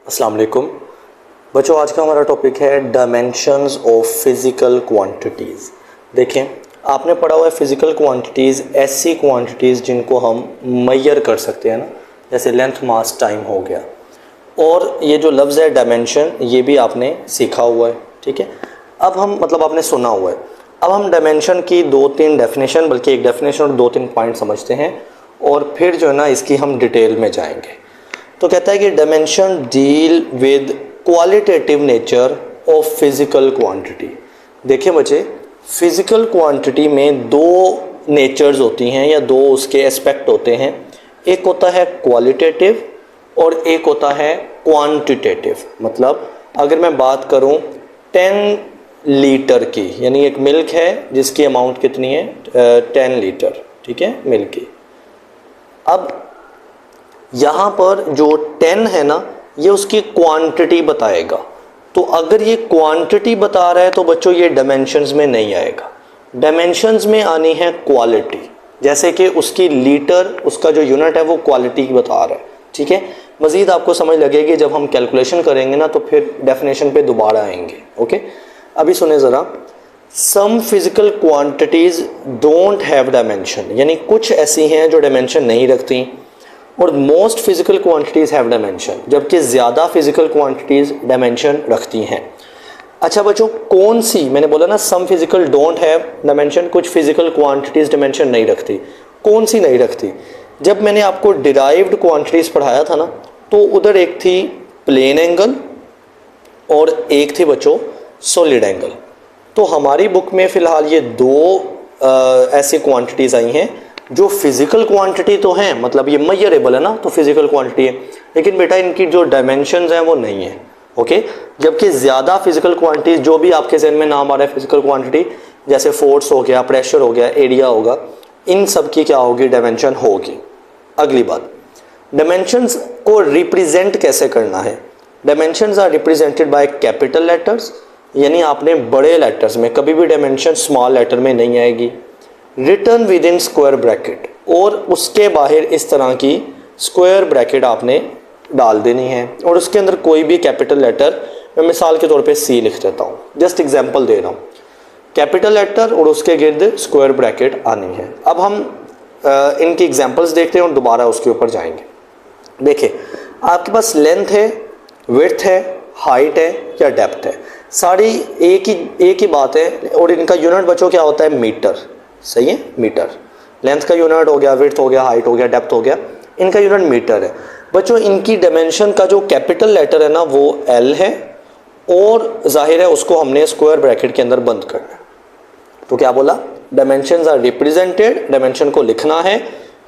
अस्सलाम वालेकुम बच्चों, आज का हमारा टॉपिक है डायमेंशंस ऑफ फिज़िकल क्वांटिटीज़। देखें, आपने पढ़ा हुआ है फिज़िकल क्वांटिटीज़ ऐसी क्वांटिटीज़ जिनको हम मेजर कर सकते हैं ना, जैसे लेंथ, मास, टाइम हो गया। और ये जो लफ्ज़ है डायमेंशन, ये भी आपने सीखा हुआ है, ठीक है। अब हम आपने सुना हुआ है। अब हम डायमेंशन की दो तीन डेफिनेशन, बल्कि एक डेफिनेशन और दो तीन पॉइंट समझते हैं और फिर जो है ना इसकी हम डिटेल में जाएंगे। तो कहता है कि dimension deal with qualitative nature of physical quantity. देखिए बच्चे, फिज़िकल क्वांटिटी में दो नेचर्स होती हैं या दो उसके एस्पेक्ट होते हैं। एक होता है क्वालिटेटिव और एक होता है क्वांटिटेटिव। मतलब अगर मैं बात करूं 10 लीटर की, यानी एक मिल्क है जिसकी अमाउंट कितनी है 10 लीटर, ठीक है, मिल्क की। अब यहाँ पर जो 10 है ना, ये उसकी क्वांटिटी बताएगा। तो अगर ये क्वांटिटी बता रहा है तो बच्चों ये डायमेंशंस में नहीं आएगा। डायमेंशंस में आनी है क्वालिटी, जैसे कि उसकी लीटर, उसका जो यूनिट है वो क्वालिटी की बता रहा है, ठीक है। मज़ीद आपको समझ लगेगी जब हम कैलकुलेशन करेंगे ना, तो फिर डेफिनेशन पे दोबारा आएंगे, ओके। अभी सुने ज़रा, some physical quantities don't have dimension, यानी कुछ ऐसी हैं जो डायमेंशन नहीं रखती, और most physical quantities have dimension, जबकि ज़्यादा फिजिकल क्वांटिटीज़ डायमेंशन रखती हैं। अच्छा बच्चों, कौन सी, मैंने बोला ना some physical don't have dimension, कुछ फिजिकल क्वांटिटीज़ डायमेंशन नहीं रखती। कौन सी नहीं रखती? जब मैंने आपको डिराइव्ड क्वांटिटीज़ पढ़ाया था ना, तो उधर एक थी प्लेन एंगल और एक थी बच्चों सॉलिड एंगल। तो हमारी बुक में फ़िलहाल ये दो ऐसी क्वांटिटीज़ आई हैं जो फिज़िकल क्वांटिटी तो हैं, मतलब ये मेजरेबल है ना, तो फिज़िकल क्वांटिटी है, लेकिन बेटा इनकी जो डायमेंशंस हैं वो नहीं है, ओके। जबकि ज़्यादा फिज़िकल क्वांटिटी, जो भी आपके जहन में नाम आ रहा है फिज़िकल क्वांटिटी, जैसे फोर्स हो गया, प्रेशर हो गया, एरिया होगा, इन सब की क्या होगी, डायमेंशन होगी। अगली बात, डायमेंशंस को रिप्रेजेंट कैसे करना है। Dimensions are represented by capital letters, यानी आपने बड़े लेटर्स में, कभी भी डायमेंशन स्मॉल लेटर में नहीं आएगी। Return with in square bracket, और उसके बाहर इस तरह की स्क्वायर ब्रैकेट आपने डाल देनी है, और उसके अंदर कोई भी कैपिटल लेटर, मैं मिसाल के तौर पे सी लिख देता हूँ, जस्ट एग्जांपल दे रहा हूँ। कैपिटल लेटर और उसके गिर्द स्क्वायर ब्रैकेट आनी है। अब हम इनकी एग्जांपल्स देखते हैं और दोबारा उसके ऊपर जाएंगे। देखिए, आपके पास लेंथ है, विड्थ है, हाइट है या डेप्थ है, सारी एक ही बात है, और इनका यूनिट बच्चों क्या होता है, मीटर। सही है, मीटर। लेंथ का यूनिट हो गया, विड्थ हो गया, हाइट हो गया, डेप्थ हो गया, इनका यूनिट मीटर है। बच्चों इनकी डायमेंशन का जो कैपिटल लेटर है ना वो एल है, और जाहिर है उसको हमने स्क्वायर ब्रैकेट के अंदर बंद करना है। तो क्या बोला, डायमेंशंस आर रिप्रेजेंटेड, डायमेंशन को लिखना है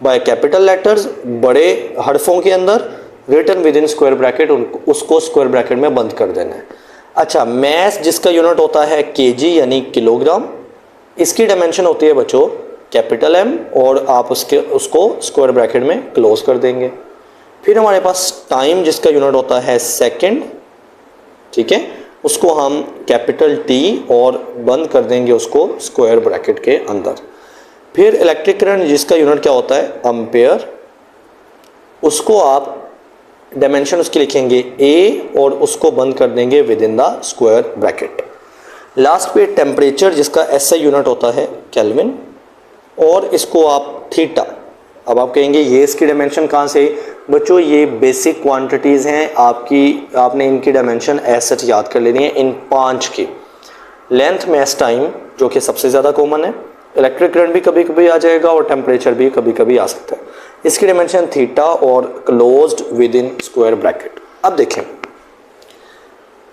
बाय कैपिटल लेटर्स, बड़े हर्फों के अंदर, written with in square bracket, उसको स्क्वायर ब्रैकेट में बंद कर देना है। अच्छा, मैस जिसका यूनिट होता है केजी यानी किलोग्राम, इसकी डायमेंशन होती है बच्चों कैपिटल एम, और आप उसको स्क्वायर ब्रैकेट में क्लोज कर देंगे। फिर हमारे पास टाइम जिसका यूनिट होता है सेकंड, ठीक है, उसको हम कैपिटल टी और बंद कर देंगे उसको स्क्वायर ब्रैकेट के अंदर। फिर इलेक्ट्रिक करंट जिसका यूनिट क्या होता है एम्पेयर, उसको आप डायमेंशन उसकी लिखेंगे ए और उसको बंद कर देंगे with in the square bracket. Last पे टेम्परेचर जिसका एसआई यूनिट होता है केल्विन, और इसको आप थीटा। अब आप कहेंगे ये इसकी डायमेंशन कहाँ से? बच्चों ये बेसिक क्वांटिटीज़ हैं आपने इनकी डायमेंशन ऐसे याद कर लेनी है, इन 5 की। लेंथ, मैस, टाइम जो कि सबसे ज़्यादा कॉमन है, इलेक्ट्रिक करंट भी कभी कभी आ जाएगा और टेम्परेचर भी कभी कभी आ सकता है। इसकी डायमेंशन थीटा और closed with in square bracket. अब देखें,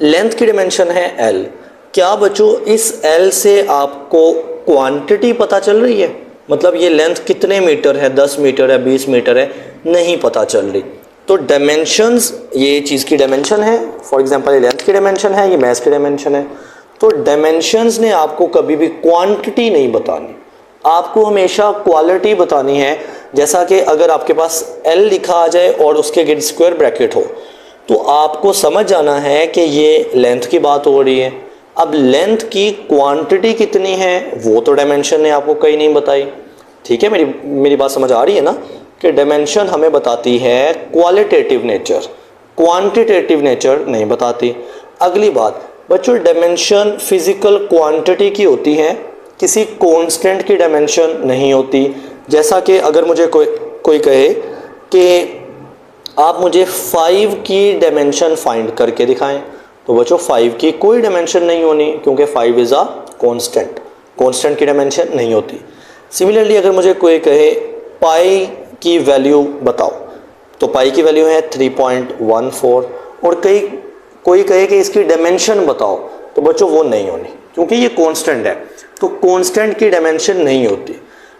लेंथ की डायमेंशन है एल। क्या बच्चों इस एल से आपको क्वांटिटी पता चल रही है? मतलब ये लेंथ कितने मीटर है, 10 मीटर है, 20 मीटर है, नहीं पता चल रही। तो डायमेंशंस, ये चीज़ की डायमेंशन है, फॉर एग्जांपल ये लेंथ की डायमेंशन है, ये मैस की डायमेंशन है। तो डायमेंशंस ने आपको कभी भी क्वांटिटी नहीं बतानी, आपको हमेशा क्वालिटी बतानी है। जैसा कि अगर आपके पास एल लिखा आ जाए और उसके गिर्द स्क्वायर ब्रैकेट हो, तो आपको समझ जाना है कि ये लेंथ की बात हो रही है। अब लेंथ की क्वांटिटी कितनी है वो तो डायमेंशन ने आपको कहीं नहीं बताई, ठीक है। मेरी बात समझ आ रही है ना, कि डायमेंशन हमें बताती है क्वालिटेटिव नेचर, क्वांटिटेटिव नेचर नहीं बताती। अगली बात बच्चों, डायमेंशन फिजिकल क्वांटिटी की होती है, किसी कांस्टेंट की डायमेंशन नहीं होती। जैसा कि अगर मुझे कोई कहे कि आप मुझे 5 की डायमेंशन फाइंड करके दिखाएं, तो बच्चों 5 की कोई डायमेंशन नहीं होनी, क्योंकि 5 इज़ अ कांस्टेंट की डायमेंशन नहीं होती। सिमिलरली अगर मुझे कोई कहे पाई की वैल्यू बताओ, तो पाई की वैल्यू है 3.14, और कोई कहे कि इसकी डायमेंशन बताओ, तो बच्चों वो नहीं होनी, क्योंकि ये कांस्टेंट है, तो कांस्टेंट की डायमेंशन नहीं होती।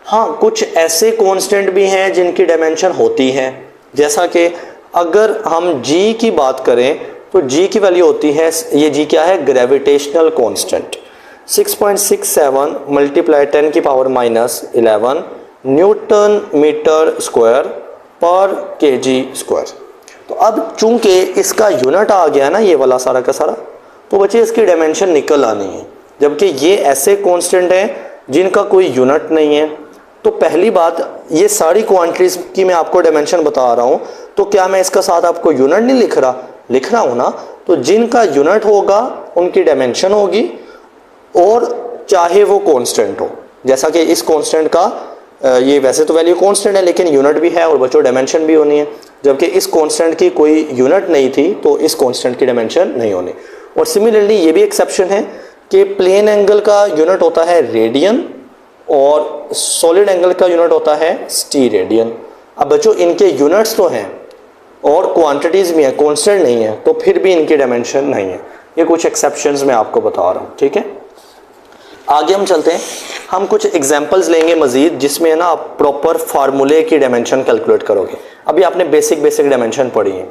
हाँ, कुछ ऐसे कांस्टेंट भी हैं जिनकी डायमेंशन होती है, जैसा कि अगर हम g की बात करें तो g की वैल्यू होती है, ये g क्या है, ग्रेविटेशनल कांस्टेंट, 6.67 मल्टीप्लाई 10 की पावर -11 न्यूटन मीटर स्क्वायर पर kg स्क्वायर। तो अब चूंकि इसका यूनिट आ गया ना ये वाला सारा का सारा, तो बच्चे इसकी डायमेंशन निकल आनी है, जबकि ये ऐसे कांस्टेंट हैं जिनका कोई यूनिट नहीं है। तो पहली बात, ये सारी क्वांटिटीज की मैं आपको डायमेंशन बता रहा हूँ, तो क्या मैं इसका साथ आपको यूनिट नहीं लिख रहा हूँ ना, तो जिनका यूनिट होगा उनकी डायमेंशन होगी, और चाहे वो कांस्टेंट हो, जैसा कि इस कांस्टेंट का ये वैसे तो वैल्यू कांस्टेंट है लेकिन यूनिट भी है और बच्चों डायमेंशन भी होनी है, जबकि इस कांस्टेंट की कोई यूनिट नहीं थी तो इस कांस्टेंट की डायमेंशन नहीं होनी। और सिमिलरली ये भी एक्सेप्शन है कि प्लेन एंगल का यूनिट होता है रेडियन और सॉलिड एंगल का यूनिट होता है स्टीरेडियन। अब बच्चों इनके यूनिट्स तो हैं और क्वांटिटीज़ भी हैं, कांस्टेंट नहीं है, तो फिर भी इनकी डायमेंशन नहीं है। ये कुछ एक्सेप्शंस मैं आपको बता रहा हूँ, ठीक है। आगे हम चलते हैं, हम कुछ एग्जांपल्स लेंगे मजीद, जिसमें ना आप प्रॉपर फार्मूले की डायमेंशन कैलकुलेट करोगे। अभी आपने बेसिक डायमेंशन पढ़ी है।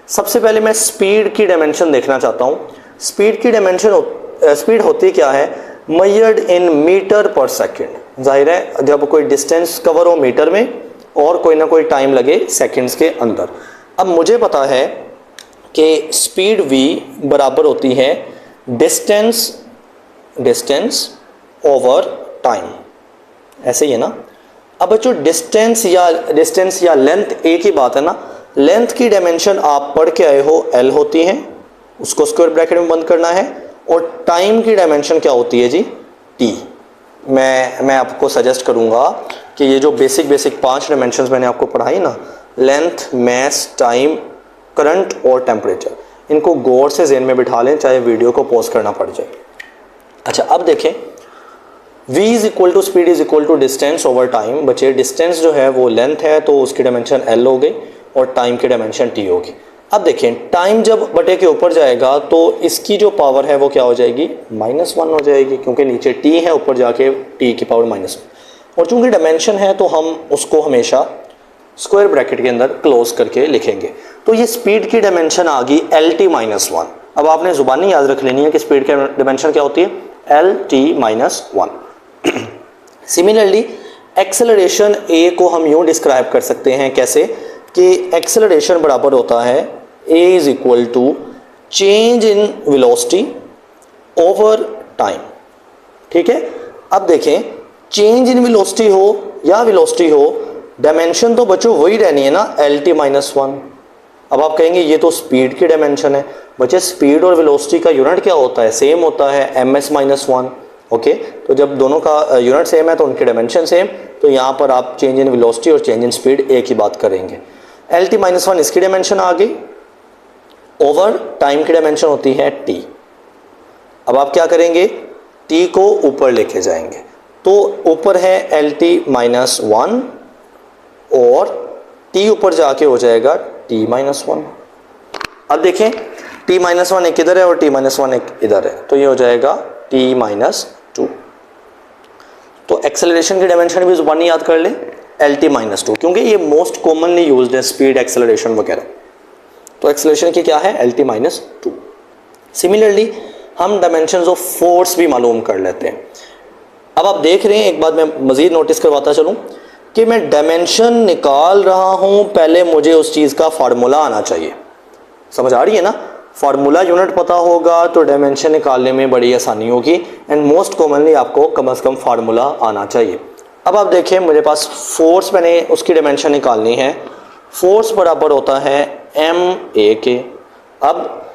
सबसे पहले मैं स्पीड की डायमेंशन देखना चाहता हूँ। स्पीड की डायमेंशन स्पीड होती क्या है, मेजर्ड इन मीटर पर सेकेंड। जाहिर है जब कोई डिस्टेंस कवर हो मीटर में और कोई ना कोई टाइम लगे सेकेंड्स के अंदर। अब मुझे पता है कि स्पीड v बराबर होती है डिस्टेंस ओवर टाइम, ऐसे ही है ना। अब बच्चों डिस्टेंस या लेंथ एक ही बात है ना। लेंथ की डायमेंशन आप पढ़ के आए हो L होती है, उसको स्क्वायर ब्रैकेट में बंद करना है, और टाइम की डायमेंशन क्या होती है जी, T। मैं आपको सजेस्ट करूंगा कि ये जो बेसिक 5 डायमेंशंस मैंने आपको पढ़ाई ना, लेंथ, मैस, टाइम, करंट और टेम्परेचर, इनको गौर से ज़हन में बिठा लें, चाहे वीडियो को पॉज करना पड़ जाए। अच्छा, अब देखें v is equal to speed is equal to distance over time. बच्चे डिस्टेंस जो है वो लेंथ है तो उसकी डायमेंशन L हो गई और टाइम की डायमेंशन T होगी। अब देखें टाइम जब बटे के ऊपर जाएगा तो इसकी जो पावर है वो क्या हो जाएगी, -1 हो जाएगी, क्योंकि नीचे T है, ऊपर जाके T की पावर -1। और चूंकि डायमेंशन है तो हम उसको हमेशा स्क्वायर ब्रैकेट के अंदर क्लोज करके लिखेंगे। तो ये स्पीड की डायमेंशन आ गई LT-1। अब आपने जुबानी याद रख लेनी है कि स्पीड की डायमेंशन क्या होती है, LT-1। सिमिलरली एक्सेलरेशन A को हम यूं डिस्क्राइब कर सकते हैं, कैसे कि एक्सेलरेशन बराबर होता है A is equal to change in velocity over time. ठीक है, अब देखें चेंज इन वेलोसिटी हो या वेलोसिटी हो, डायमेंशन तो बच्चों वही रहनी है ना, LT-1। अब आप कहेंगे ये तो स्पीड की डायमेंशन है। बच्चे स्पीड और वेलोसिटी का यूनिट क्या होता है, सेम होता है, ms-1। ओके, तो जब दोनों का यूनिट सेम है तो उनकी डायमेंशन सेम, तो यहाँ पर आप चेंज इन वेलोसिटी और चेंज इन स्पीड एक ही बात करेंगे। LT-1 इसकी डायमेंशन आ गई, ओवर टाइम की डायमेंशन होती है T। अब आप क्या करेंगे, T को ऊपर लेके जाएंगे, तो ऊपर है LT-1 और T ऊपर जाके हो जाएगा T-1। अब देखें T-1 एक इधर है और T-1 एक इधर है, तो ये हो जाएगा T-2। तो एक्सेलरेशन की डायमेंशन भी जुबानी याद कर लें, LT-2, क्योंकि ये मोस्ट कॉमनली यूज्ड है स्पीड, एक्सेलरेशन वगैरह। तो एक्सेलरेशन की क्या है, LT-2। सिमिलरली हम डायमेंशंस ऑफ फोर्स भी मालूम कर लेते हैं। अब आप देख रहे हैं, एक बात मैं मजीद नोटिस करवाता चलूं कि मैं डायमेंशन निकाल रहा हूं, पहले मुझे उस चीज़ का फार्मूला आना चाहिए। समझ आ रही है ना, फार्मूला यूनिट पता होगा तो डायमेंशन निकालने में बड़ी आसानी होगी, एंड मोस्ट कॉमनली आपको कम से कम फार्मूला आना चाहिए। अब आप देखें मेरे पास फोर्स, मैंने उसकी डायमेंशन निकालनी है। फोर्स बराबर होता है MA के, अब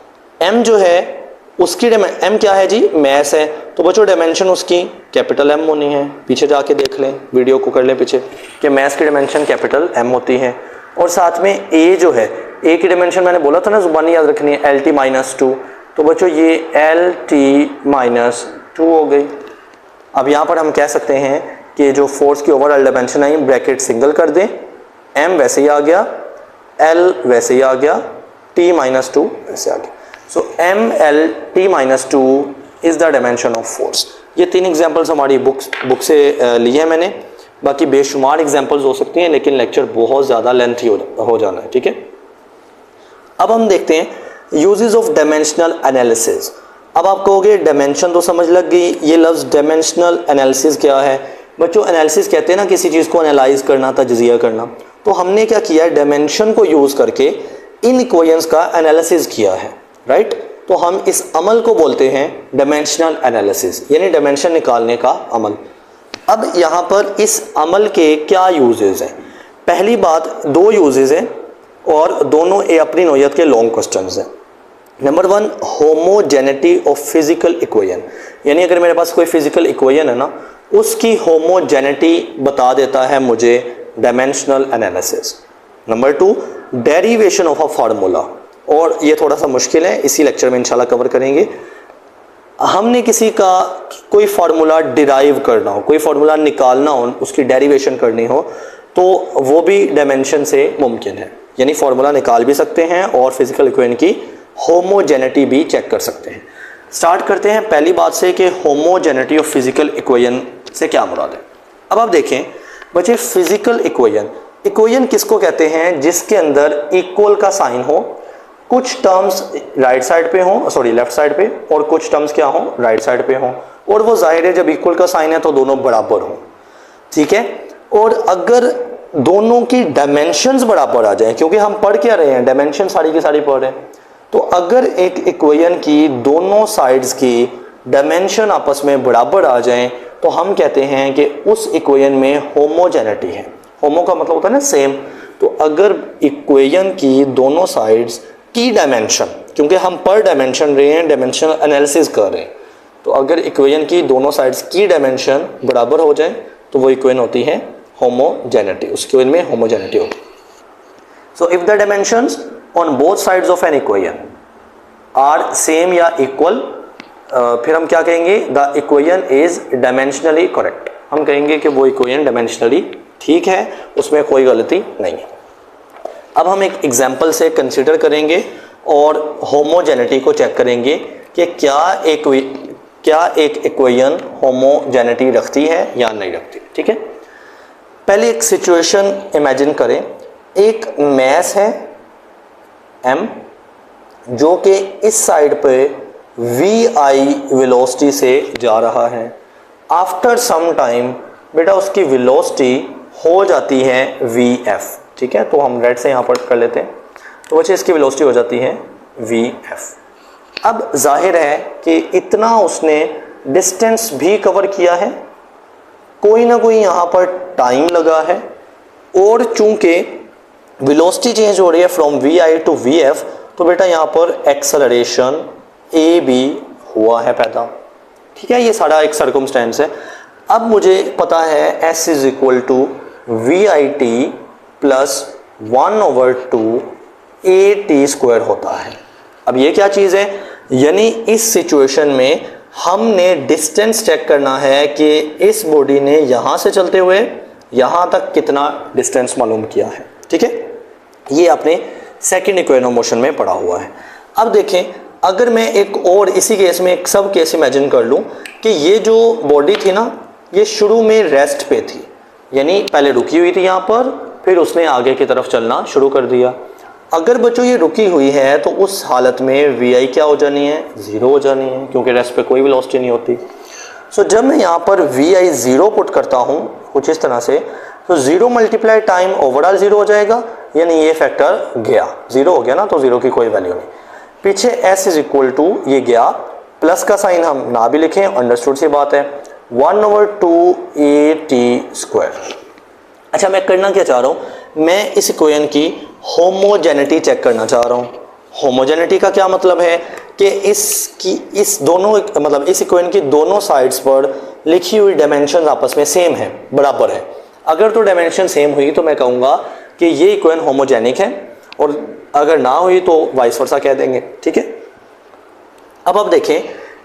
m जो है उसकी m क्या है जी, मैस है, तो बच्चों डायमेंशन उसकी कैपिटल M होनी है। पीछे जाके देख लें, वीडियो को कर लें पीछे, कि मैस की डायमेंशन कैपिटल M होती है। और साथ में a जो है, a की डायमेंशन मैंने बोला था ना जुबानी याद रखनी है, LT-2, तो बच्चों ये LT-2 हो गई। अब यहाँ पर हम कह सकते हैं कि जो फोर्स की ओवरऑल डायमेंशन है, ब्रैकेट सिंगल कर दें, m वैसे ही आ गया, l वैसे ही आ गया, T-2 वैसे आ गया। सो MLT-2 is the dimension of force. ये 3 एग्जांपल्स हमारी बुक से लिए हैं मैंने, बाकी बेशुमार एग्जांपल्स हो सकती हैं, लेकिन लेक्चर बहुत ज़्यादा लेंथी हो जाना है, ठीक है। अब हम देखते हैं यूजेस ऑफ डायमेंशनल एनालिसिस। अब आप कहोगे डायमेंशन तो समझ लग गई, ये लफ्ज़ डायमेंशनल एनालिसिस क्या है? बच्चों एनालिसिस कहते हैं ना किसी चीज़ को एनालाइज करना, तजज़िया करना। तो हमने क्या किया है, डायमेंशन को यूज़ करके इन इक्वेशंस का एनालिसिस किया है, राइट। तो हम इस अमल को बोलते हैं डायमेंशनल एनालिसिस, यानी डायमेंशन निकालने का अमल। अब यहाँ पर इस अमल के क्या यूजेस हैं? पहली बात, 2 यूजेस हैं और दोनों अपनी नौयत के लॉन्ग क्वेश्चंस हैं। Number 1, homogeneity of physical equation, यानी अगर मेरे पास कोई फिजिकल इक्वेशन है ना, उसकी होमोजेनिटी बता देता है मुझे dimensional analysis. Number 2, derivation of a formula, और ये थोड़ा सा मुश्किल है, इसी लेक्चर में इंशाल्लाह कवर करेंगे। हमने किसी का कोई फार्मूला डिराइव करना हो, कोई फार्मूला निकालना हो, उसकी डेरिवेशन करनी हो, तो वो भी डायमेंशन से मुमकिन है, यानी फार्मूला निकाल भी सकते हैं और फिजिकल इक्वेशन की होमोजेनिटी भी चेक कर सकते हैं। स्टार्ट करते हैं पहली बात से कि होमोजेनिटी ऑफ फिजिकल इक्वेशन से क्या मुराद है। अब आप देखें बच्चे, फिजिकल इक्वेशन किसको कहते हैं? जिसके अंदर इक्वल का साइन हो, कुछ टर्म्स राइट साइड पे हो, सॉरी लेफ्ट साइड पे, और कुछ टर्म्स क्या हो, राइट साइड पे हो। और वो जाहिर है जब इक्वल का साइन है तो दोनों बराबर हो, ठीक है। और अगर दोनों की डायमेंशंस बराबर आ जाए, क्योंकि हम पढ़ क्या रहे हैं, डायमेंशन सारी की सारी पढ़ रहे हैं, तो अगर एक इक्वेशन की दोनों साइड्स की डायमेंशन आपस में बराबर आ जाएं, तो हम कहते हैं कि उस इक्वेशन में होमोजेनिटी है। होमो का मतलब होता है ना सेम। तो अगर इक्वेशन की दोनों साइड्स की डायमेंशन, क्योंकि हम पर डायमेंशन रहे हैं, डायमेंशनल एनालिसिस कर रहे हैं, तो अगर इक्वेशन की दोनों साइड्स की डायमेंशन बराबर हो जाए तो वो इक्वेशन होती है होमोजेनिटी, उस इक्वेशन में होमोजेनिटी होती है। So if the dimensions on both sides of an equation are same या इक्वल, फिर हम क्या कहेंगे, the equation is dimensionally correct. हम कहेंगे कि वो इक्वेशन डायमेंशनली ठीक है, उसमें कोई गलती नहीं है। अब हम एक एग्जाम्पल से कंसिडर करेंगे और होमोजेनिटी को चेक करेंगे कि क्या एक इक्वेशन होमोजेनिटी रखती है या नहीं रखती, ठीक है। पहले एक सिचुएशन इमेजिन करें, एक मैस है m जो कि इस साइड पे vi वेलोसिटी से जा रहा है। आफ्टर सम टाइम बेटा उसकी वेलोसिटी हो जाती है vf, ठीक है। तो हम रेड से यहाँ पर कर लेते हैं, तो बच्चे इसकी वेलोसिटी हो जाती है vf। अब जाहिर है कि इतना उसने डिस्टेंस भी कवर किया है, कोई ना कोई यहाँ पर टाइम लगा है, और चूंकि वेलोसिटी चेंज हो रही है फ्रॉम vi टू vf, तो बेटा यहाँ पर एक्सेलरेशन a भी हुआ है पैदा, ठीक है। ये सारा एक सर्कमस्टेंस है। अब मुझे पता है s is equal to vit plus 1/2 at square होता है। अब ये क्या चीज़ है, यानी इस सिचुएशन में हमने डिस्टेंस चेक करना है कि इस बॉडी ने यहाँ से चलते हुए यहाँ तक कितना डिस्टेंस मालूम किया है, ठीक है। ये आपने सेकंड इक्वेशन ऑफ मोशन में पढ़ा हुआ है। अब देखें, अगर मैं एक और इसी केस में एक सब केस इमेजिन कर लूँ कि ये जो बॉडी थी ना, ये शुरू में रेस्ट पे थी, यानी पहले रुकी हुई थी यहाँ पर, फिर उसने आगे की तरफ चलना शुरू कर दिया। अगर बच्चों ये रुकी हुई है तो उस हालत में vi क्या हो जानी है, 0 हो जानी है, क्योंकि रेस्ट पे कोई वेलोसिटी नहीं होती। सो जब मैं यहाँ पर vi 0 पुट करता हूँ कुछ इस तरह से, तो 0 मल्टीप्लाई टाइम ओवरऑल 0 हो जाएगा, यानी ये फैक्टर गया, 0 हो गया ना, तो 0 की कोई वैल्यू नहीं। पीछे s इज इक्वल टू ये गया, प्लस का साइन हम ना भी लिखें, अंडरस्टूड सी बात है, 1/2 at स्क्वायर। अच्छा, मैं करना क्या चाह रहा हूँ, मैं इस इक्वेशन की होमोजेनिटी चेक करना चाह रहा हूँ। होमोजेनिटी का क्या मतलब है कि इस दोनों मतलब इस इक्वेशन की दोनों साइड्स पर लिखी हुई डायमेंशन आपस में सेम है, बराबर है। अगर तो डायमेंशन सेम हुई तो मैं कहूँगा कि ये इक्वेशन होमोजेनिक है, और अगर ना हुई तो वाइस वर्सा कह देंगे, ठीक है। अब आप देखें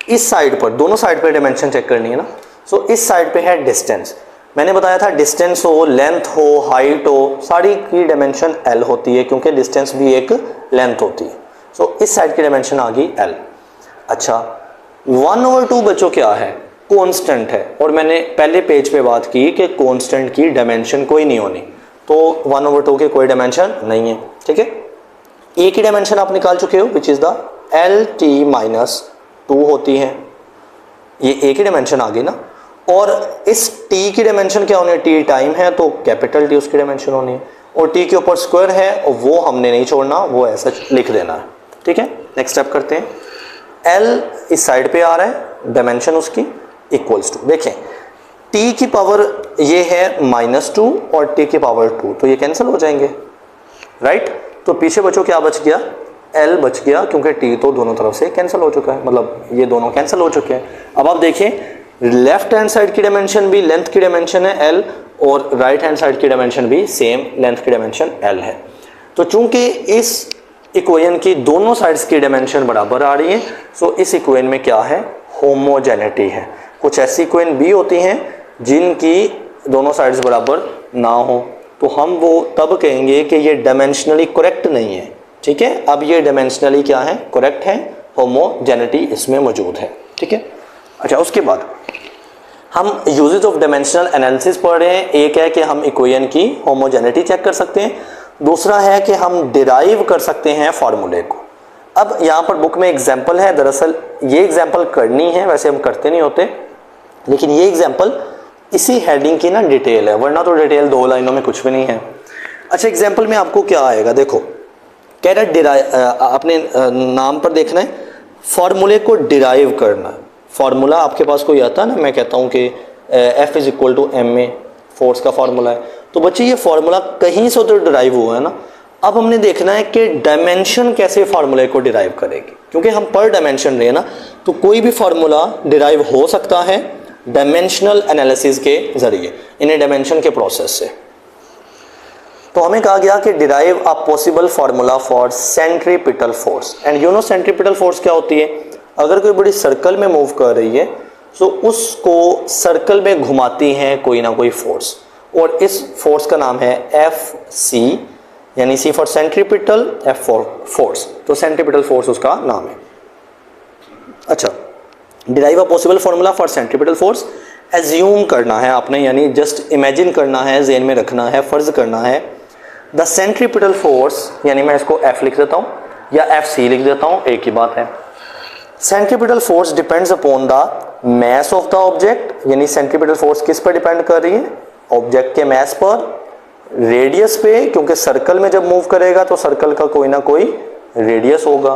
इस साइड पर, दोनों साइड पर डायमेंशन चेक करनी है ना। सो इस साइड पे है डिस्टेंस, मैंने बताया था डिस्टेंस हो, लेंथ हो, हाइट हो, सारी की डायमेंशन L होती है, क्योंकि डिस्टेंस भी एक लेंथ होती है। सो इस साइड की डायमेंशन आ गई L। अच्छा 1/2 बच्चों क्या है, कांस्टेंट है, और मैंने पहले पेज पे बात की कि कांस्टेंट की डायमेंशन कोई नहीं होनी, तो 1/2 के कोई डायमेंशन नहीं है, ठीक है। ए की डायमेंशन आप निकाल चुके हो, विच इज द LT-2 होती है, ये ए की डायमेंशन आ गई ना। और इस टी की डायमेंशन क्या होनी है, टी टाइम है तो कैपिटल टी उसकी डायमेंशन होनी है, और टी के ऊपर स्क्वायर है और वो हमने नहीं छोड़ना, वो ऐसा लिख देना है, ठीक है। नेक्स्ट स्टेप करते हैं। एल इस साइड पे आ रहा है, डायमेंशन उसकी इक्वल्स टू, देखें टी की पावर ये है -2 और टी की पावर 2, तो ये कैंसिल हो जाएंगे, राइट। तो पीछे बच्चों क्या बच गया, एल बच गया, क्योंकि टी तो दोनों तरफ से कैंसिल हो चुका है, मतलब ये दोनों कैंसिल हो चुके हैं। अब आप देखिए लेफ्ट हैंड साइड की डायमेंशन भी लेंथ की डायमेंशन है L, और राइट हैंड साइड की डायमेंशन भी सेम लेंथ की डायमेंशन L है। तो चूंकि इस इक्वेशन की दोनों साइड्स की डायमेंशन बराबर आ रही है, सो इस इक्वेशन में क्या है, होमोजेनिटी है। कुछ ऐसी इक्वेशन भी होती हैं जिनकी दोनों साइड्स बराबर ना हो, तो हम वो तब कहेंगे कि ये डायमेंशनली करेक्ट नहीं है, ठीक है। अब ये डायमेंशनली क्या है, करेक्ट है, होमोजेनिटी इसमें मौजूद है, ठीक है। अच्छा उसके बाद हम यूजेस ऑफ डायमेंशनल एनालिसिस पढ़ रहे हैं। एक है कि हम इक्वेशन की होमोजेनिटी चेक कर सकते हैं, दूसरा है कि हम डिराइव कर सकते हैं फार्मूले को। अब यहाँ पर बुक में एग्जांपल है, दरअसल ये एग्जांपल करनी है, वैसे हम करते नहीं होते, लेकिन ये एग्जांपल इसी हेडिंग की ना डिटेल है, वरना तो डिटेल 2 लाइनों में कुछ भी नहीं है। अच्छा एग्जाम्पल में आपको क्या आएगा, देखो कह रहा अपने नाम पर देखना है, फार्मूले को डिराइव करना। फार्मूला आपके पास कोई आता है ना, मैं कहता हूँ कि F = ma, फोर्स का फार्मूला है, तो बच्चे ये फार्मूला कहीं से तो डिराइव हुआ है ना। अब हमने देखना है कि डायमेंशन कैसे फार्मूले को डिराइव करेगी, क्योंकि हम पर डायमेंशन रहे ना, तो कोई भी फार्मूला डिराइव हो सकता है डायमेंशनल एनालिसिस के जरिए, इन्हें डायमेंशन के प्रोसेस से। तो हमें कहा गया कि derive a possible formula for centripetal force, and you know centripetal force क्या होती है। अगर कोई बड़ी सर्कल में मूव कर रही है तो उसको सर्कल में घुमाती है कोई ना कोई फोर्स, और इस फोर्स का नाम है Fc, यानी C for centripetal, F for force, तो सेंट्रीपिटल फोर्स उसका नाम है। अच्छा derive a possible formula for centripetal force, assume करना है आपने, यानी जस्ट इमेजिन करना है, ज़हन में रखना है, फर्ज करना है। द सेंट्रीपिटल फोर्स, यानी मैं इसको F लिख देता हूँ या Fc लिख देता हूँ, एक ही बात है। Centripetal force depends upon the mass of the object, यानी सेंट्रीपिटल फोर्स किस पर डिपेंड कर रही है, ऑब्जेक्ट के मैस पर, रेडियस पे, क्योंकि सर्कल में जब मूव करेगा तो सर्कल का कोई ना कोई रेडियस होगा,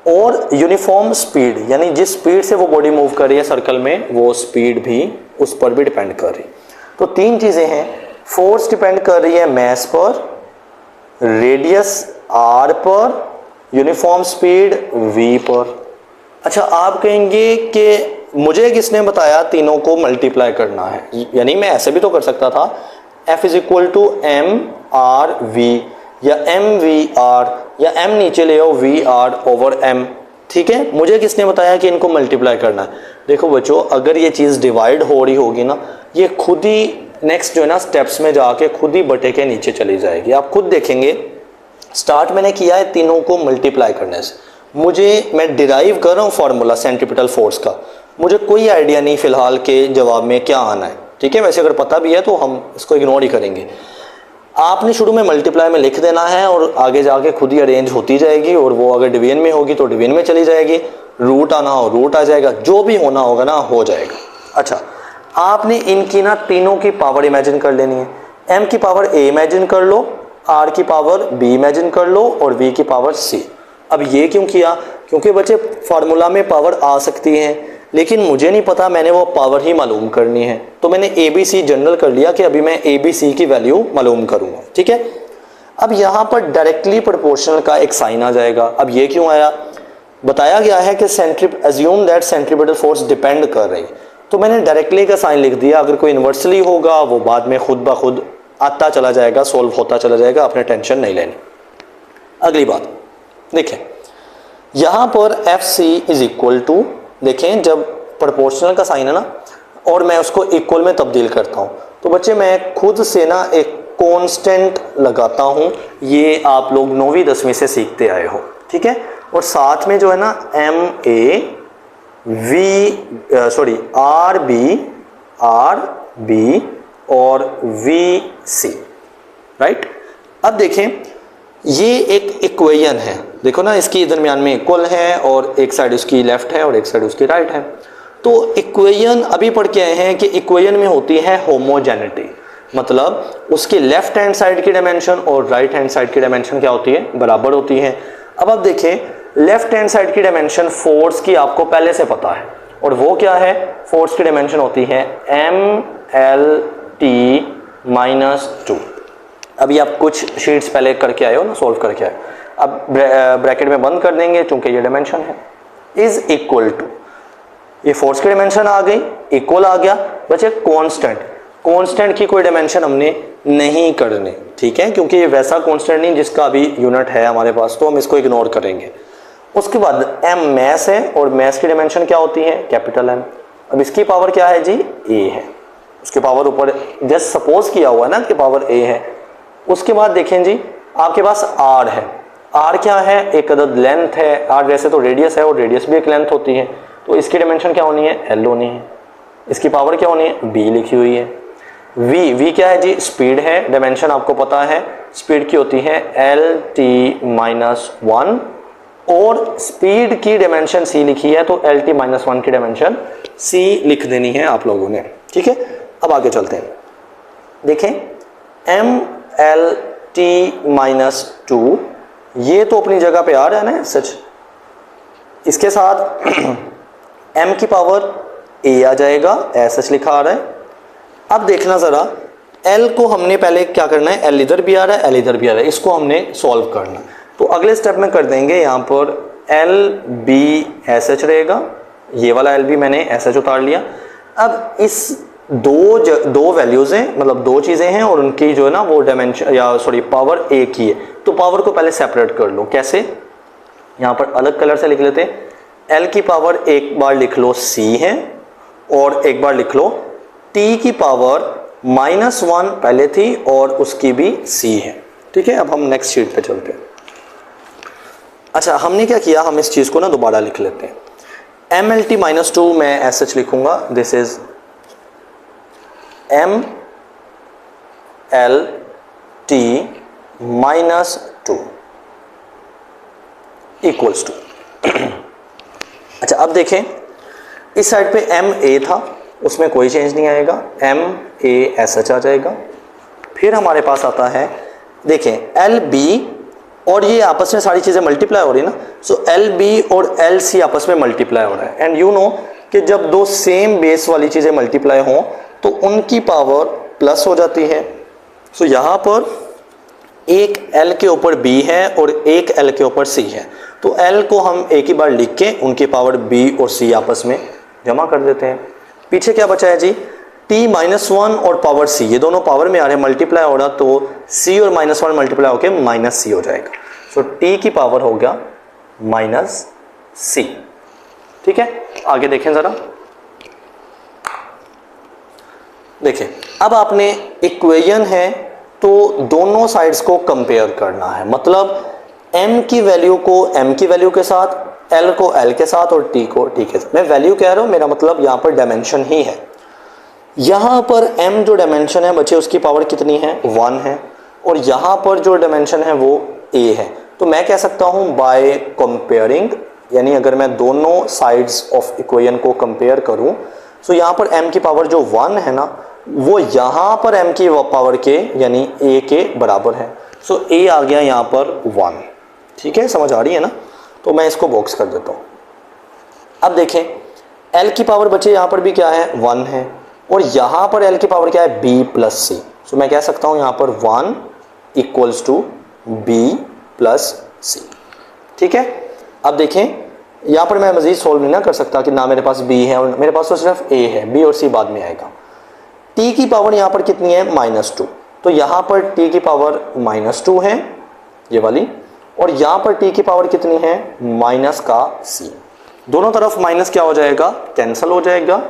और यूनिफॉर्म स्पीड, यानी जिस स्पीड से वो बॉडी मूव कर रही है सर्कल में, वो स्पीड भी उस पर भी डिपेंड कर रही है। तो 3 चीजें हैं, फोर्स डिपेंड कर रही है मैस पर, रेडियस r पर, यूनिफॉर्म स्पीड v पर। अच्छा आप कहेंगे कि मुझे किसने बताया तीनों को मल्टीप्लाई करना है, यानी मैं ऐसे भी तो कर सकता था, F = mrv या mvr, या m नीचे ले आओ vr/m, ठीक है। मुझे किसने बताया कि इनको मल्टीप्लाई करना है। देखो बच्चों अगर ये चीज़ डिवाइड हो रही होगी ना, ये खुद ही नेक्स्ट जो है ना स्टेप्स में जाके खुद ही बटे के नीचे चली जाएगी, आप खुद देखेंगे। स्टार्ट मैंने किया है तीनों को मल्टीप्लाई करने से, मैं डिराइव कर रहा हूँ फार्मूला सेंट्रीपिटल फोर्स का, मुझे कोई आइडिया नहीं फिलहाल के जवाब में क्या आना है, ठीक है। वैसे अगर पता भी है तो हम इसको इग्नोर ही करेंगे। आपने शुरू में मल्टीप्लाई में लिख देना है और आगे जाके खुद ही अरेंज होती जाएगी, और वो अगर डिवीजन में होगी तो डिवीजन में चली जाएगी, रूट आना हो रूट आ जाएगा, जो भी होना होगा ना हो जाएगा। अच्छा आपने इनकी ना तीनों की पावर इमेजिन कर लेनी है, m की पावर a इमेजिन कर लो, r की पावर b इमेजिन कर लो, और v की पावर c। अब ये क्यों किया, क्योंकि बच्चे फार्मूला में पावर आ सकती है, लेकिन मुझे नहीं पता, मैंने वो पावर ही मालूम करनी है, तो मैंने ABC जनरल कर लिया कि अभी मैं ABC की वैल्यू मालूम करूँगा, ठीक है। अब यहाँ पर डायरेक्टली प्रोपोर्शनल का एक साइन आ जाएगा। अब ये क्यों आया, बताया गया है कि assume that centripetal force depend कर रही, तो मैंने डायरेक्टली का साइन लिख दिया। अगर कोई इन्वर्सली होगा वो बाद में खुद ब खुद आता चला जाएगा, सोल्व होता चला जाएगा, आपने टेंशन नहीं लेनी। अगली बात देखें, यहाँ पर F C is equal to, देखें जब प्रोपोर्शनल का साइन है ना और मैं उसको इक्वल में तब्दील करता हूँ, तो बच्चे मैं खुद से ना एक कांस्टेंट लगाता हूँ। ये आप लोग 9वीं 10वीं से सीखते आए हो, ठीक है। और साथ में जो है ना आर बी और वी सी, राइट। अब देखें ये एक इक्वेशन है, देखो ना इसकी दरमियान में इक्वल है और एक साइड उसकी लेफ्ट है और एक साइड उसकी राइट है। तो इक्वेशन अभी पढ़ के आए हैं कि इक्वेशन में होती है होमोजेनिटी, मतलब उसकी लेफ्ट हैंड साइड की डायमेंशन और राइट हैंड साइड की डायमेंशन क्या होती है, बराबर होती है। अब आप देखें लेफ्ट हैंड साइड की डायमेंशन फोर्स की आपको पहले से पता है, और वो क्या है, फोर्स की डायमेंशन होती है MLT-2। अभी आप कुछ शीट्स पहले करके आए हो ना, सोल्व करके आए, अब ब्रैकेट में बंद कर देंगे चूंकि ये डायमेंशन है, इज इक्वल टू, ये फोर्स की डायमेंशन आ गई, इक्वल आ गया, बचे कांस्टेंट की कोई डायमेंशन हमने नहीं करनी, ठीक है, क्योंकि ये वैसा कांस्टेंट नहीं जिसका अभी यूनिट है हमारे पास, तो हम इसको इग्नोर करेंगे। उसके बाद m मैस है और मैस की डायमेंशन क्या होती है, कैपिटल M। अब इसकी पावर क्या है जी, a है, उसकी पावर ऊपर जस्ट सपोज किया हुआ है ना कि पावर a है। उसके बाद देखें जी आपके पास r है, r क्या है, एक अदद लेंथ है, r वैसे तो रेडियस है और रेडियस भी एक लेंथ होती है, तो इसकी डायमेंशन क्या होनी है, l होनी है। इसकी पावर क्या होनी है, b लिखी हुई है। v क्या है जी, स्पीड है, डायमेंशन आपको पता है, स्पीड की होती है LT-1 और स्पीड की डायमेंशन c लिखी है, तो LT-1 की डायमेंशन c लिख देनी है आप लोगों ने, ठीक है। अब आगे चलते हैं, देखें MLT-2 ये तो अपनी जगह पे आ रहा है ना सच, इसके साथ m की पावर a आ जाएगा, सच लिखा आ रहा है। अब देखना जरा L को हमने पहले क्या करना है, L इधर भी आ रहा है, L इधर भी आ रहा है, इसको हमने सॉल्व करना है। तो अगले स्टेप में कर देंगे, यहाँ पर LB रहेगा, ये वाला LB मैंने SH उतार लिया। अब इस दो वैल्यूज हैं, मतलब दो चीजें हैं और उनकी जो है ना वो डायमेंशन या सॉरी पावर एक ही है, तो पावर को पहले सेपरेट कर लो। कैसे, यहाँ पर अलग कलर से लिख लेते हैं। L की पावर एक बार लिख लो C है और एक बार लिख लो T की पावर -1 पहले थी और उसकी भी C है, ठीक है। अब हम नेक्स्ट शीट पे चलते हैं। अच्छा हमने क्या किया, हम इस चीज को ना दोबारा लिख लेते हैं। MLT-2 मैं SH लिखूंगा, this is MLT-2 equals to अच्छा अब देखें इस साइड पे MA था, उसमें कोई चेंज नहीं आएगा, MASH आ जाएगा। फिर हमारे पास आता है, देखें LB और ये आपस में सारी चीज़ें मल्टीप्लाई हो रही है ना, सो LB और LC आपस में मल्टीप्लाई हो रहा है। एंड यू नो कि जब दो सेम बेस वाली चीज़ें मल्टीप्लाई हों तो उनकी पावर प्लस हो जाती है। सो यहाँ पर एक L के ऊपर B है और एक L के ऊपर C है, तो L को हम एक ही बार लिख के उनकी पावर B और C आपस में जमा कर देते हैं। पीछे क्या बचा है जी, T-1 और पावर C, ये दोनों पावर में आ रहे हैं, मल्टीप्लाई हो रहा, तो C और -1 मल्टीप्लाई होकर -C हो जाएगा। सो T की पावर हो गया -C, ठीक है। आगे देखें जरा, देखें अब आपने इक्वेशन है तो दोनों साइड्स को कंपेयर करना है, मतलब m की वैल्यू को m की वैल्यू के साथ, l को l के साथ और t को t के साथ। मैं वैल्यू कह रहा हूं, मेरा मतलब यहाँ पर डायमेंशन ही है। यहाँ पर m जो डायमेंशन है बच्चे उसकी पावर कितनी है, 1 है, और यहाँ पर जो डायमेंशन है वो a है। तो मैं कह सकता हूँ बाय कंपेयरिंग, यानी अगर मैं दोनों साइड्स ऑफ इक्वेशन को कंपेयर करूँ, सो यहाँ पर m की पावर जो 1 है ना वो यहाँ पर m की पावर के यानी a के बराबर है। सो a आ गया यहाँ पर 1, ठीक है, समझ आ रही है ना। तो मैं इसको बॉक्स कर देता हूँ। अब देखें l की पावर बच्चे यहाँ पर भी क्या है, 1 है, और यहाँ पर l की पावर क्या है, b + c। सो मैं कह सकता हूँ यहाँ पर 1 = बी प्लस सी। ठीक है, अब देखें यहाँ पर मैं मजीद सोल्व नहीं ना कर सकता कि ना मेरे पास बी है और मेरे पास तो सिर्फ ए है, बी और सी बाद में आएगा। टी की पावर यहाँ पर कितनी है, -2, तो यहाँ पर टी की पावर -2 है ये वाली, और यहाँ पर टी की पावर कितनी है, माइनस का सी। दोनों तरफ माइनस क्या हो जाएगा, कैंसिल हो जाएगा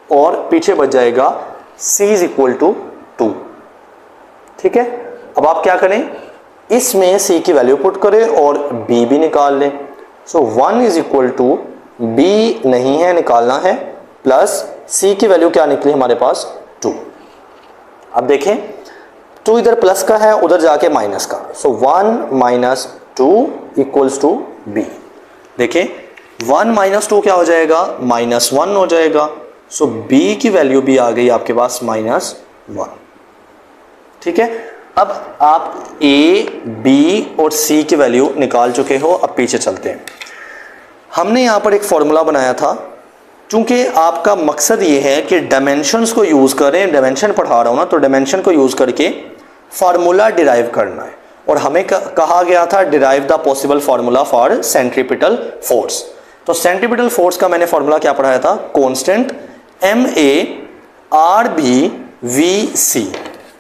और पीछे बच जाएगा c इज इक्वल टू 2। ठीक है, अब आप क्या करें, इसमें c की वैल्यू पुट करें और b भी निकाल लें। सो 1 इज इक्वल टू b नहीं है, निकालना है, प्लस c की वैल्यू क्या निकली हमारे पास, 2। अब देखें 2 इधर प्लस का है, उधर जाके माइनस का, सो 1 माइनस 2 इक्वल्स टू b। देखें 1 माइनस 2 क्या हो जाएगा, -1 हो जाएगा। सो b की वैल्यू भी आ गई आपके पास -1। ठीक है, अब आप a, b और c की वैल्यू निकाल चुके हो। अब पीछे चलते हैं। हमने यहाँ पर एक फॉर्मूला बनाया था, चूंकि आपका मकसद ये है कि डायमेंशंस को यूज़ करें, डायमेंशन पढ़ा रहा हूँ ना, तो डायमेंशन को यूज़ करके फार्मूला डिराइव करना है। और हमें कहा गया था derive the possible formula for centripetal force. तो सेंट्रीपिटल फोर्स का मैंने फार्मूला क्या पढ़ाया था, कांस्टेंट MA/RB/VC।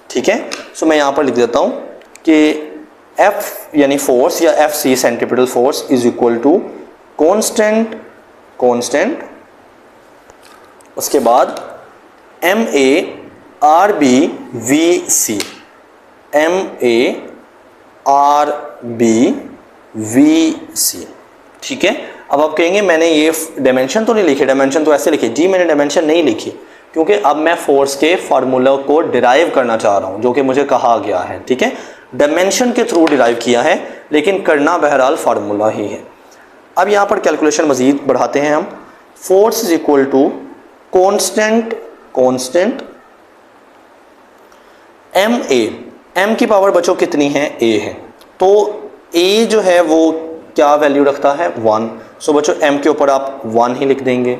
ठीक है, सो मैं यहाँ पर लिख देता हूँ कि F यानी फोर्स या FC centripetal force is equal to constant, उसके बाद MA/RB/VC, MA/RB/VC। ठीक है, अब आप कहेंगे मैंने ये डायमेंशन तो नहीं लिखे, डायमेंशन तो ऐसे लिखे। जी मैंने डायमेंशन नहीं लिखी, क्योंकि अब मैं फोर्स के फार्मूला को डिराइव करना चाह रहा हूँ, जो कि मुझे कहा गया है। ठीक है, डायमेंशन के थ्रू डिराइव किया है, लेकिन करना बहरहाल फार्मूला ही है। अब यहाँ पर कैलकुलेशन मजीद बढ़ाते हैं हम। Force is equal to constant MA, M की पावर बच्चों कितनी है, A है, तो A जो है वो क्या वैल्यू रखता है, 1। सो बच्चों M के ऊपर आप 1 ही लिख देंगे।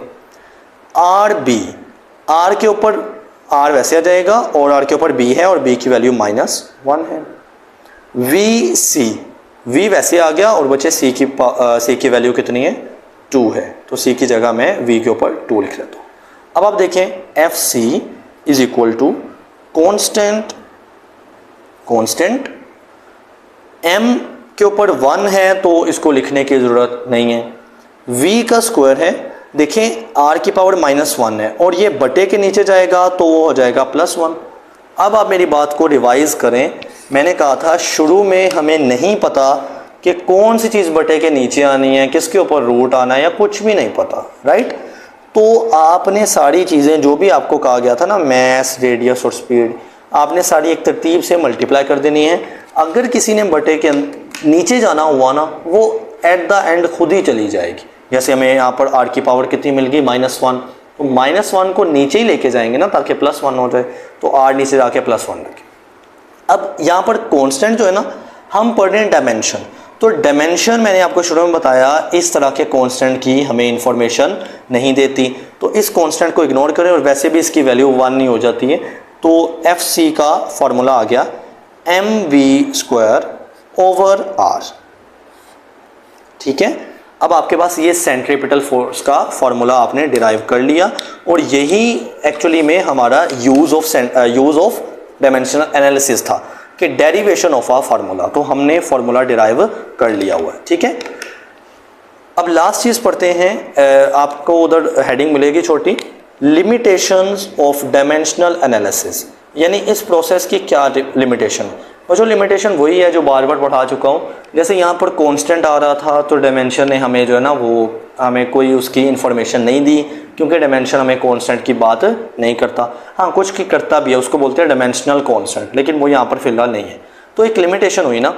RB, R के ऊपर R वैसे आ जाएगा और R के ऊपर B है और B की वैल्यू -1 है। VC, V वैसे आ गया और बच्चे C की वैल्यू कितनी है, 2 है, तो C की जगह मैं V के ऊपर 2 लिख लेता हूँ। अब आप देखें FC is equal to constant M के ऊपर 1 है, तो इसको लिखने की ज़रूरत नहीं है। V का स्क्वायर है, देखें R की पावर -1 है और ये बटे के नीचे जाएगा तो वो हो जाएगा +1। अब आप मेरी बात को रिवाइज़ करें। मैंने कहा था शुरू में हमें नहीं पता कि कौन सी चीज़ बटे के नीचे आनी है, किसके ऊपर रूट आना है, या कुछ भी नहीं पता, राइट। तो आपने सारी चीज़ें जो भी आपको कहा गया था ना, मैस, रेडियस और स्पीड, आपने सारी एक तरतीब से मल्टीप्लाई कर देनी है। अगर किसी ने बटे के नीचे जाना हुआ ना, वो एट द एंड खुद ही चली जाएगी। जैसे हमें यहाँ पर R की पावर कितनी मिल गई, -1, तो -1 को नीचे ही लेके जाएंगे ना, ताकि +1 हो जाए, तो R नीचे जाके +1 लगे। अब यहाँ पर कांस्टेंट जो है ना, हम पढ़ रहे हैं डायमेंशन, तो डायमेंशन मैंने आपको शुरू में बताया, इस तरह के कांस्टेंट की हमें इंफॉर्मेशन नहीं देती, तो इस कांस्टेंट को इग्नोर करें। और वैसे भी इसकी वैल्यू 1 नहीं हो जाती है, तो FC का फॉर्मूला आ गया mv²/r। ठीक है, अब आपके पास ये सेंट्रीपिटल फोर्स का फॉर्मूला आपने डिराइव कर लिया, और यही एक्चुअली में हमारा यूज़ ऑफ डायमेंशनल एनालिसिस था कि डेरिवेशन ऑफ अ फार्मूला। तो हमने फार्मूला डिराइव कर लिया हुआ है। ठीक है, अब लास्ट चीज़ पढ़ते हैं। आपको उधर हेडिंग मिलेगी छोटी, लिमिटेशंस ऑफ डायमेंशनल एनालिसिस, यानी इस प्रोसेस की क्या लिमिटेशन। और जो लिमिटेशन वही है जो बार बार पढ़ा चुका हूँ। जैसे यहाँ पर कांस्टेंट आ रहा था, तो डायमेंशन ने हमें जो है ना, वो हमें कोई उसकी इन्फॉर्मेशन नहीं दी, क्योंकि डायमेंशन हमें कांस्टेंट की बात नहीं करता। हाँ, कुछ की करता भी है, उसको बोलते हैं डायमेंशनल कांस्टेंट, लेकिन वो यहाँ पर फिलहाल नहीं है, तो एक लिमिटेशन हुई ना।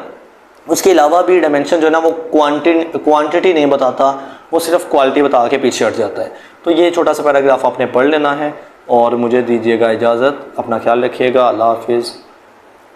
उसके अलावा भी डायमेंशन जो है ना, वो क्वांटिटी नहीं बताता, वो सिर्फ क्वालिटी बता के पीछे हट जाता है। तो ये छोटा सा पैराग्राफ आपने पढ़ लेना है, और मुझे दीजिएगा इजाज़त। अपना ख्याल रखिएगा। अल्लाह हाफिज़।